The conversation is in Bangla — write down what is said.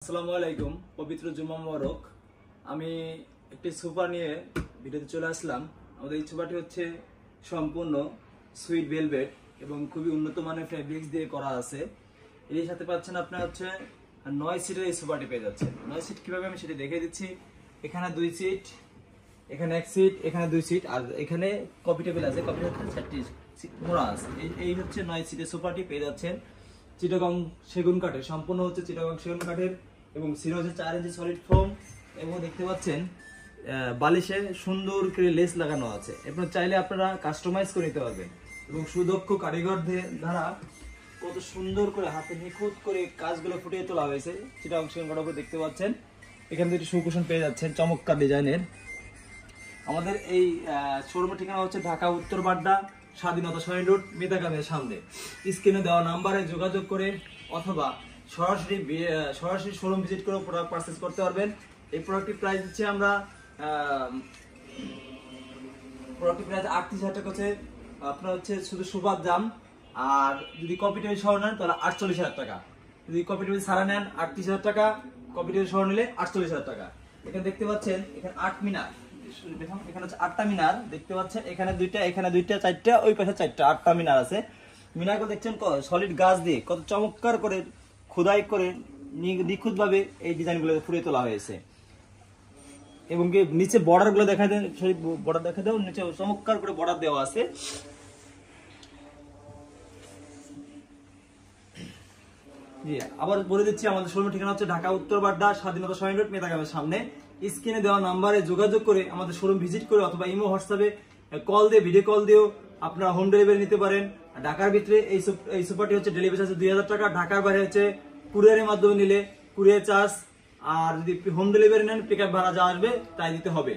আসসালামু আলাইকুম, পবিত্র জুমা মোবারক। আমি একটি সোফা নিয়ে ভিডিওতে চলে আসলাম। আমাদের এই সোফাটি হচ্ছে সম্পূর্ণ সুইট ভেলভেট এবং খুবই উন্নত মানের ফ্যাব্রিক্স দিয়ে করা আছে। এর সাথে পাচ্ছেন আপনার হচ্ছে 9 সিটের এই সোফাটি পেয়ে যাচ্ছেন। 9 সিট কিভাবে আমি সেটা দেখিয়ে দিচ্ছি। এখানে 2 সিট, এখানে 1 সিট, এখানে 2 সিট, আর এখানে কফি টেবিল আছে। কফি টেবিল 4টি সিট মোড়া আছে। এই হচ্ছে 9 সিটের সোফাটি পেয়ে যাচ্ছেন চিটাগং সেগুন কাঠের, সম্পূর্ণ হচ্ছে চিটাগং সেগুন কাঠের এবং সিরা হচ্ছে 4 ইঞ্চি সলিড ফোম। এবং দেখতে পাচ্ছেন বালিশে সুন্দর করে লেস লাগানো আছে। আপনারা চাইলে আপনারা কাস্টমাইজ করে নিতে পারবেন এবং সুদক্ষ কারিগরদের দ্বারা কত সুন্দর করে হাতে নিখুঁত করে কাজগুলো ফুটিয়ে তোলা হয়েছে। চিটাগং সেগুন কাঠের উপর দেখতে পাচ্ছেন এখান থেকে সুকুশন পেয়ে যাচ্ছেন চমৎকার ডিজাইনের। আমাদের এই শোরুমের ঠিকানা হচ্ছে ঢাকা উত্তর বাড্ডা, স্বাধীনতা সরাই রোড, মেদাকামের সামনে। স্ক্রিনে দেওয়া নাম্বারে যোগাযোগ করে অথবা সরাসরি শোরুম ভিজিট করে প্রোডাক্ট পারচেজ করতে পারবেন। এই প্রোডাক্টের প্রাইস দিচ্ছি আমরা, প্রোডাক্টের প্রাইস 38,000 টাকা হচ্ছে আপনার হচ্ছে শুধু সুপার দাম। আর যদি কপি টেবিল সহ নেন তাহলে 48,000 টাকা। যদি কপি টেবিল ছাড়া নেন 38,000 টাকা, কপি টেবিল সহ নিলে 48,000 টাকা। এখানে দেখতে পাচ্ছেন এখানে 8 মিনার, এখানে হচ্ছে 8টা মিনার দেখতে পাচ্ছেন। এখানে 2টা, এখানে 2টা, 4টা, ওই পাশে 4টা, 8টা মিনার আছে। মিনারগুলো দেখছেন সলিড গাছ দিয়ে কত চমৎকার করে খোদাই করে নিখুঁত ভাবে এই ডিজাইনগুলো ফুটিয়ে তোলা হয়েছে। এবং কি নিচে বর্ডার গুলো দেখা দেন, বর্ডার দেখা দেও, নিচে চমৎকার করে বর্ডার দেওয়া আছে। জি, আবার বলে দিচ্ছি আমাদের শোরুমের ঠিকানা হচ্ছে ঢাকা উত্তর বাড্ডা, স্বাধীনতা সরাই রোড, মেদাকামের সামনে। স্ক্রিনে দেওয়া নাম্বারে যোগাযোগ করে আমাদের শোরুম ভিজিট করে অথবা ইমো হোয়াটসঅ্যাপে কল দিয়ে, ভিডিও কল দিয়েও আপনারা হোম ডেলিভারি নিতে পারেন। ঢাকার ভিতরে এই সোফাটি হচ্ছে ডেলিভারি চার্জ 2,000 টাকা। ঢাকার বাইরে হচ্ছে কুরিয়ারের মাধ্যমে নিলে কুরিয়ার চার্জ, আর যদি হোম ডেলিভারি নেন পিকআপ ভাড়া যা আসবে তাই দিতে হবে।